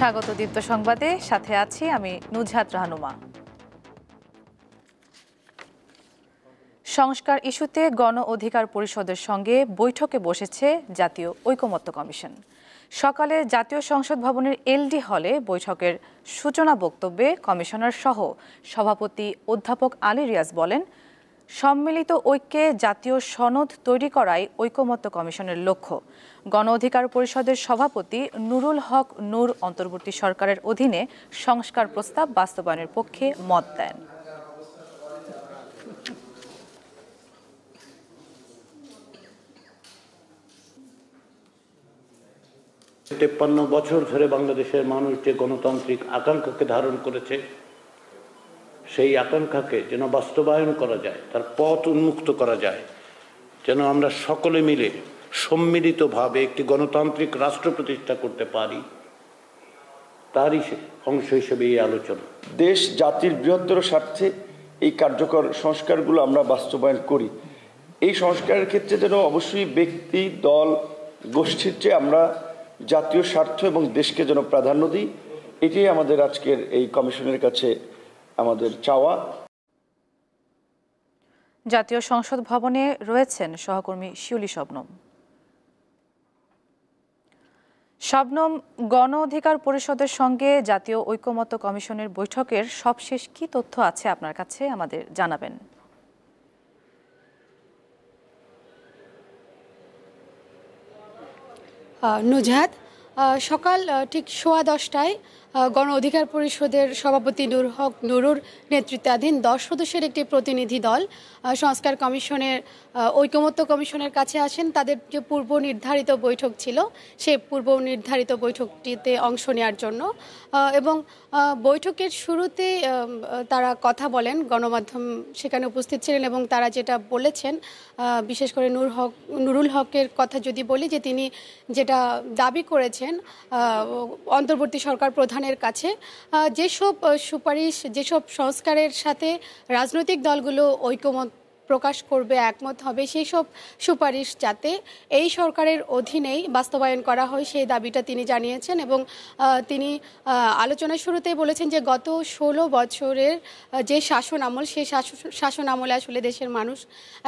স্বাগত দীপ্ত সংবাদে, সাথে আছি আমি নুজহাত রাহনুমা। সংস্কার ইস্যুতে গণ অধিকার পরিষদের সঙ্গে বৈঠকে বসেছে জাতীয় ঐকমত্য কমিশন। সকালে জাতীয় সংসদ ভবনের এলডি হলে বৈঠকের সূচনা বক্তব্যে কমিশনার সহ সভাপতি অধ্যাপক আলী রিয়াজ বলেন, সম্মিলিত ঐক্যে জাতীয় সনদ তৈরি করাই ঐকমত্য কমিশনের লক্ষ্য। গণ অধিকার পরিষদের সভাপতি নুরুল হক নূর অন্তর্বর্তী সরকারের অধীনে সংস্কার প্রস্তাব বাস্তবায়নের পক্ষে মত দেন। 53 বছর ধরে বাংলাদেশের মানুষ যে গণতান্ত্রিক আকাঙ্ক্ষাকে ধারণ করেছে, সেই আকাঙ্ক্ষাকে যেন বাস্তবায়ন করা যায়, তার পথ উন্মুক্ত করা যায়, যেন আমরা সকলে মিলে সম্মিলিতভাবে একটি গণতান্ত্রিক রাষ্ট্র প্রতিষ্ঠা করতে পারি, তারই অংশ হিসেবে এই আলোচনা। দেশ জাতির বৃহত্তর স্বার্থে এই কার্যকর সংস্কারগুলো আমরা বাস্তবায়ন করি। এই সংস্কারের ক্ষেত্রে যেন অবশ্যই ব্যক্তি, দল, গোষ্ঠীর চেয়ে আমরা জাতীয় স্বার্থ এবং দেশকে যেন প্রাধান্য দিই, এটাই আমাদের আজকের এই কমিশনের কাছে আমাদের চাওয়া। জাতীয় সংসদ ভবনে রয়েছেন সহকর্মী শিউলি শবনম। শবনম, গণ অধিকার পরিষদের সঙ্গে জাতীয় ঐকমত্য কমিশনের বৈঠকের সবশেষ কি তথ্য আছে আপনার কাছে, আমাদের জানাবেন। নুজহাত, সকাল ঠিক 10:15টায় গণ অধিকার পরিষদের সভাপতি নুরুর নেতৃত্বাধীন 10 সদস্যের একটি প্রতিনিধি দল সংস্কার কমিশনের ঐকমত্য কমিশনের কাছে আসেন। তাদের যে পূর্ব নির্ধারিত বৈঠক ছিল, সেই পূর্ব নির্ধারিত বৈঠকটিতে অংশ নেওয়ার জন্য, এবং বৈঠকের শুরুতে তারা কথা বলেন, গণমাধ্যম সেখানে উপস্থিত ছিলেন এবং তারা যেটা বলেছেন, বিশেষ করে নুরুল হকের কথা যদি বলি, যে তিনি যেটা দাবি করেছেন অন্তর্বর্তী সরকার প্রধানের কাছে, যেসব সুপারিশ, যেসব সংস্কারের সাথে রাজনৈতিক দলগুলো ঐকমত প্রকাশ করবে, একমত হবে, সেই সব সুপারিশ যাতে এই সরকারের অধীনেই বাস্তবায়ন করা হয়, সেই দাবিটা তিনি জানিয়েছেন। এবং তিনি আলোচনার শুরুতেই বলেছেন যে গত 16 বছরের যে শাসন আমল, সেই শাসন আমলে আসলে দেশের মানুষ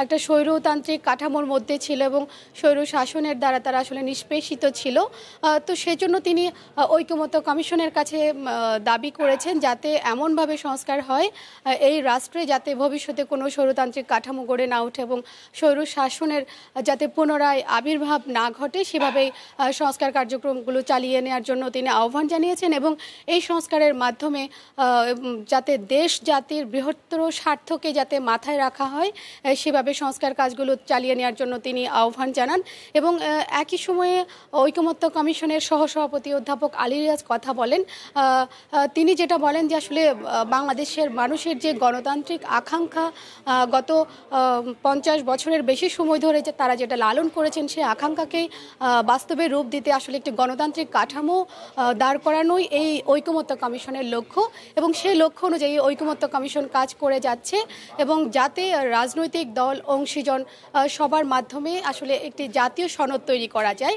একটা স্বৈরতান্ত্রিক কাঠামোর মধ্যে ছিল এবং স্বৈর শাসনের দ্বারা তারা আসলে নিষ্পেষিত ছিল। তো সেজন্য তিনি ঐকমত্য কমিশনের কাছে দাবি করেছেন যাতে এমনভাবে সংস্কার হয় এই রাষ্ট্রে, যাতে ভবিষ্যতে কোনো স্বৈরতান্ত্রিক কাঠামো গড়ে না ওঠে এবং স্বৈর শাসনের যাতে পুনরায় আবির্ভাব না ঘটে, সেভাবেই সংস্কার কার্যক্রমগুলো চালিয়ে নেওয়ার জন্য তিনি আহ্বান জানিয়েছেন। এবং এই সংস্কারের মাধ্যমে যাতে দেশ জাতির বৃহত্তর স্বার্থকে যাতে মাথায় রাখা হয়, সেভাবে সংস্কার কাজগুলো চালিয়ে নেওয়ার জন্য তিনি আহ্বান জানান। এবং একই সময়ে ঐকমত্য কমিশনের সহসভাপতি অধ্যাপক আলী রিয়াজ কথা বলেন। তিনি যেটা বলেন যে আসলে বাংলাদেশের মানুষের যে গণতান্ত্রিক আকাঙ্ক্ষা, গত 50 বছরের বেশি সময় ধরে যে তারা যেটা লালন করেছেন, সেই আকাঙ্ক্ষাকেই বাস্তবে রূপ দিতে আসলে একটি গণতান্ত্রিক কাঠামো দাঁড় করানোই এই ঐকমত্য কমিশনের লক্ষ্য। এবং সেই লক্ষ্য অনুযায়ী ঐকমত্য কমিশন কাজ করে যাচ্ছে এবং যাতে রাজনৈতিক দল, অংশীজন সবার মাধ্যমে আসলে একটি জাতীয় সনদ তৈরি করা যায়,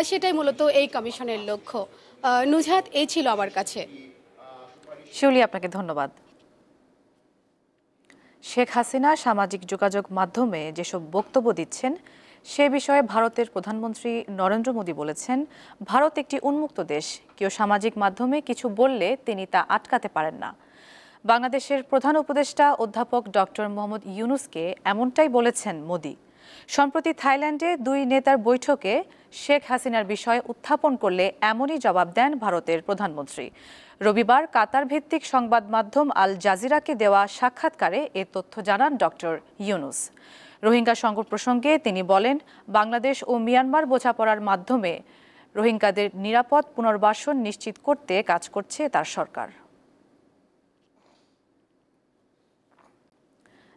সেটাই মূলত এই কমিশনের লক্ষ্য। নুজহাত, এই ছিল আমার কাছে। শিউলি, আপনাকে ধন্যবাদ। শেখ হাসিনা সামাজিক যোগাযোগ মাধ্যমে যেসব বক্তব্য দিচ্ছেন, সে বিষয়ে ভারতের প্রধানমন্ত্রী নরেন্দ্র মোদী বলেছেন, ভারত একটি উন্মুক্ত দেশ, কেউ সামাজিক মাধ্যমে কিছু বললে তিনি তা আটকাতে পারেন না। বাংলাদেশের প্রধান উপদেষ্টা অধ্যাপক ডক্টর মোহাম্মদ ইউনূসকে এমনটাই বলেছেন মোদী। সম্প্রতি থাইল্যান্ডে দুই নেতার বৈঠকে শেখ হাসিনার বিষয় উত্থাপন করলে এমনই জবাব দেন ভারতের প্রধানমন্ত্রী। রবিবার কাতার ভিত্তিক সংবাদ মাধ্যম আল জাজিরাকে দেওয়া সাক্ষাৎকারে এ তথ্য জানান ডক্টর ইউনূস। রোহিঙ্গা সংকট প্রসঙ্গে তিনি বলেন, বাংলাদেশ ও মিয়ানমার বোঝাপড়ার মাধ্যমে রোহিঙ্গাদের নিরাপদ পুনর্বাসন নিশ্চিত করতে কাজ করছে তার সরকার।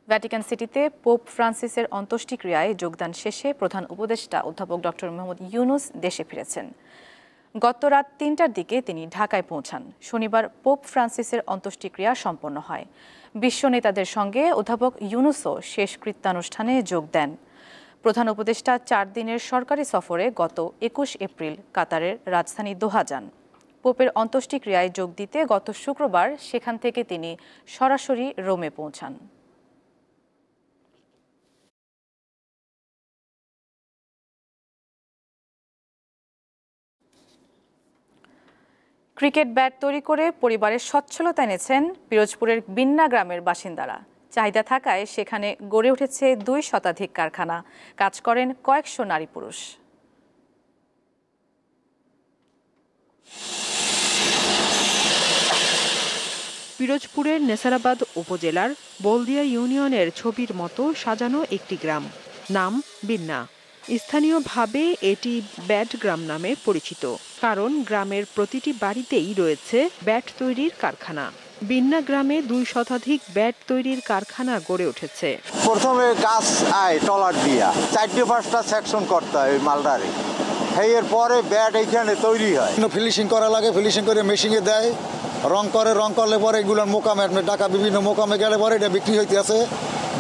ভ্যাটিকান সিটিতে পোপ ফ্রান্সিসের অন্ত্যেষ্টিক্রিয়ায় যোগদান শেষে প্রধান উপদেষ্টা অধ্যাপক ডক্টর মোহাম্মদ ইউনূস দেশে ফিরেছেন। গত রাত 3টার দিকে তিনি ঢাকায় পৌঁছান। শনিবার পোপ ফ্রান্সিসের অন্ত্যেষ্টিক্রিয়া সম্পন্ন হয়। বিশ্ব নেতাদের সঙ্গে অধ্যাপক ইউনূসও শেষ কৃত্যানুষ্ঠানে যোগ দেন। প্রধান উপদেষ্টা 4 দিনের সরকারি সফরে গত 21 এপ্রিল কাতারের রাজধানী দোহা যান। পোপের অন্ত্যেষ্টিক্রিয়ায় যোগ দিতে গত শুক্রবার সেখান থেকে তিনি সরাসরি রোমে পৌঁছান। ক্রিকেট ব্যাট তৈরি করে পরিবারের সচ্ছলতা এনেছেন পিরোজপুরের বিন্না গ্রামের বাসিন্দারা। চাহিদা থাকায় সেখানে গড়ে উঠেছে 2 শতাধিক কারখানা। কাজ করেন কয়েকশো নারী পুরুষ। পিরোজপুরের নেসারাবাদ উপজেলার বলদিয়া ইউনিয়নের ছবির মতো সাজানো একটি গ্রাম, নাম বিন্না। স্থানীয়ভাবে এটি ব্যাট গ্রাম নামে পরিচিত, কারণ গ্রামের প্রতিটি বাড়িতেই রয়েছে ব্যাট তৈরির কারখানা। বিন্না গ্রামে 2 শতাধিক ব্যাট তৈরির কারখানা গড়ে উঠেছে। প্রথমে গাছ আয় টলার দিয়া 4-5টা সেকশন করতে হয় ওই মালদারে, এর পরে ব্যাট এইখানে তৈরি হয়। ফিনিশিং করা লাগে, ফিনিশিং করে মেশিনে দেয়, রং করে, রং করলে পরে এগুলোর মোকামে ঢাকা বিভিন্ন মোকামে গেলে পরে এটা বিক্রি হইতে আছে।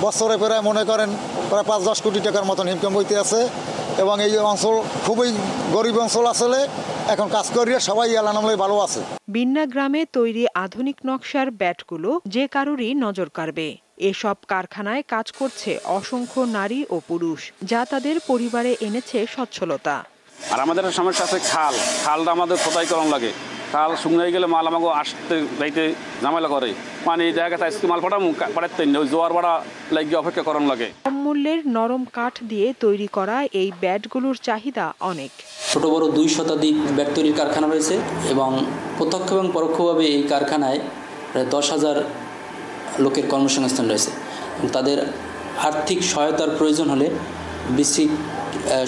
বছরে প্রায় মনে করেন প্রায় 5-10 কোটি টাকার মতন ইনকাম হইতে আছে। এবং এই অঞ্চল খুবই গরিব অঞ্চল আসলে, এখন কাজ করিয়ে সবাই এলানামলে ভালো আছে। বিন্না গ্রামে তৈরি আধুনিক নকশার ব্যাটগুলো যে কারোরই নজর কাড়বে। এসব কারখানায় কাজ করছে অসংখ্য নারী ও পুরুষ, যা তাদের পরিবারে এনেছে সচ্ছলতা। আর আমাদের সমস্যা আছে খালটা আমাদের খোদাই করানো লাগে। খাল শুকনো গেলে মাল আমাকে আসতে যাইতে ঝামেলা করে, মানে এই জায়গাতে আজকে মাল পাঠাতে জোয়ার ভাড়া লাগিয়ে অপেক্ষা করানো লাগে। কম মূল্যের নরম কাঠ দিয়ে তৈরি করা এই ব্যাটগুলোর চাহিদা অনেক। ছোট বড় 2 শতাধিক ব্যাট তৈরির কারখানা রয়েছে এবং প্রত্যক্ষ এবং পরোক্ষভাবে এই কারখানায় প্রায় 10,000 লোকের কর্মসংস্থান রয়েছে। তাদের আর্থিক সহায়তার প্রয়োজন হলে বিসিক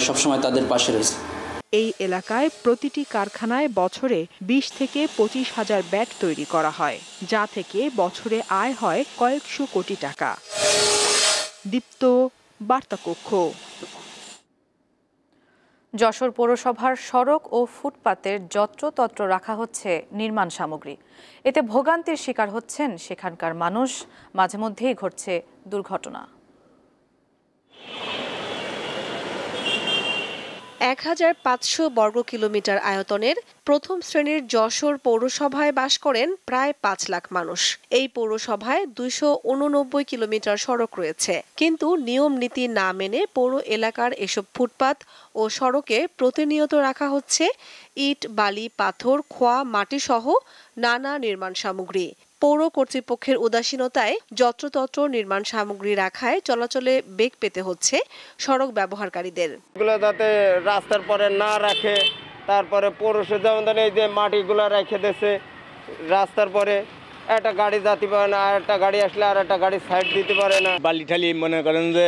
সবসময় তাদের পাশে রয়েছে। এই এলাকায় প্রতিটি কারখানায় বছরে 20 থেকে 25,000 ব্যাট তৈরি করা হয়, যা থেকে বছরে আয় হয় কয়েকশো কোটি টাকা। দীপ্ত, বার্তাকক্ষ। যশোর পৌরসভার সড়ক ও ফুটপাতের যত্রতত্র রাখা হচ্ছে নির্মাণ সামগ্রী। এতে ভোগান্তির শিকার হচ্ছেন সেখানকার মানুষ। মাঝে মধ্যেই ঘটছে দুর্ঘটনা। 1500 বর্গ কিলোমিটার আয়তনের প্রথম শ্রেণীর যশোর পৌরসভায় বাস করেন প্রায় 5 লাখ মানুষ। এই পৌরসভায় 289 কিলোমিটার সড়ক রয়েছে, কিন্তু নিয়ম নীতি না মেনে পৌর এলাকার এসব ফুটপাত ও সড়কে প্রতিনিয়ত রাখা হচ্ছে ইট, বালি, পাথর, খোয়া, মাটি সহ নানা নির্মাণ সামগ্রী। পৌর কর্তৃপক্ষের উদাসীনতায় যত্রতত্র নির্মাণ সামগ্রী রাখায় চলাচলে বেগ পেতে হচ্ছে সড়ক ব্যবহারকারীদের। এগুলো যাতে রাস্তার পরে না রাখে, তারপরে পৌরসভা যেমন এই যে মাটিগুলো রেখে দিয়েছে রাস্তার পরে, একটা গাড়ি যেতে পারে না, আর একটা গাড়ি আসলে আর একটা গাড়ি সাইড দিতে পারে না। বালি ঠালি মনে করেন যে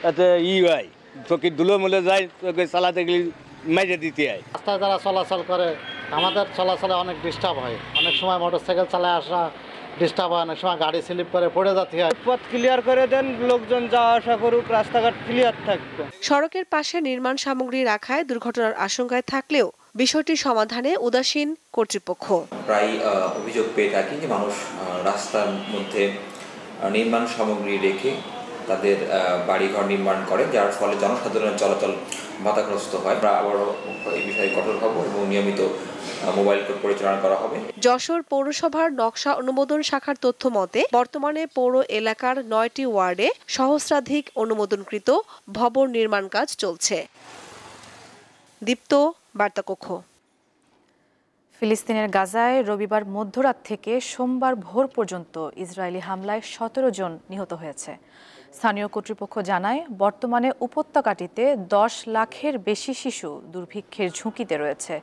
তাতে হয় চকির ধুলো মলে যায়, চোখে চালাতে গেলে মেজে দিতে হয়। রাস্তায় যারা চলাচল করে আমাদের চলাচলে অনেক ডিস্টার্ব হয়। অনেক সময় মোটরসাইকেল চালায় আসা ডিস্টার্ব হয়, অনেক সময় গাড়ি স্লিপ করে পড়ে যেতে হয়। পথ ক্লিয়ার করে দেন, লোকজন যাওয়া আসা করুক, রাস্তাঘাট ক্লিয়ার থাকবে। সড়কের পাশে নির্মাণ সামগ্রী রাখায় দুর্ঘটনার আশঙ্কায় থাকলেও বিষয়টি সমাধানে উদাসীন কর্তৃপক্ষ। প্রায় অভিযোগ পেয়ে থাকি যে মানুষ রাস্তার মধ্যে নির্মাণ সামগ্রী রেখে তাদের বাড়িঘর নির্মাণ করে, যার ফলে জনসাধারণের চলাচল বাধাগ্রস্ত হয়। আমরা আবারও এই বিষয়ে কঠোর হব এবং নিয়মিত মোবাইল কোর্ট পরিচালনা করা হবে। যশোর পৌরসভার নকশা অনুমোদন শাখার তথ্য মতে বর্তমানে পৌর এলাকার 9টি ওয়ার্ডে সহস্রাধিক অনুমোদনকৃত ভবন নির্মাণ কাজ চলছে। দীপ্ত, বার্তাকক্ষ। ফিলিস্তিনের গাজায় রবিবার মধ্যরাত থেকে সোমবার ভোর পর্যন্ত ইসরায়েলি হামলায় 17 জন নিহত হয়েছে। স্থানীয় কর্তৃপক্ষ জানায়, বর্তমানে উপত্যকাটিতে 10 লাখের বেশি শিশু দুর্ভিক্ষের ঝুঁকিতে রয়েছে।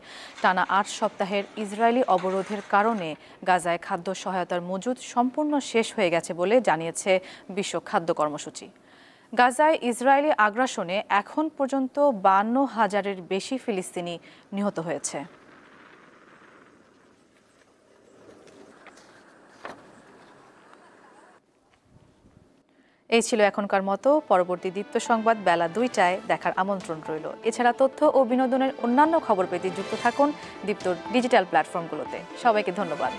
টানা 8 সপ্তাহের ইসরায়েলি অবরোধের কারণে গাজায় খাদ্য সহায়তার মজুদ সম্পূর্ণ শেষ হয়ে গেছে বলে জানিয়েছে বিশ্ব খাদ্য কর্মসূচি। গাজায় ইসরায়েলি আগ্রাসনে এখন পর্যন্ত 52,000-এর বেশি ফিলিস্তিনি নিহত হয়েছে। এই ছিল এখনকার মতো। পরবর্তী দীপ্ত সংবাদ বেলা 2টায় দেখার আমন্ত্রণ রইল। এছাড়া তথ্য ও বিনোদনের অন্যান্য খবর পেতে যুক্ত থাকুন দীপ্তর ডিজিটাল প্ল্যাটফর্মগুলোতে। সবাইকে ধন্যবাদ।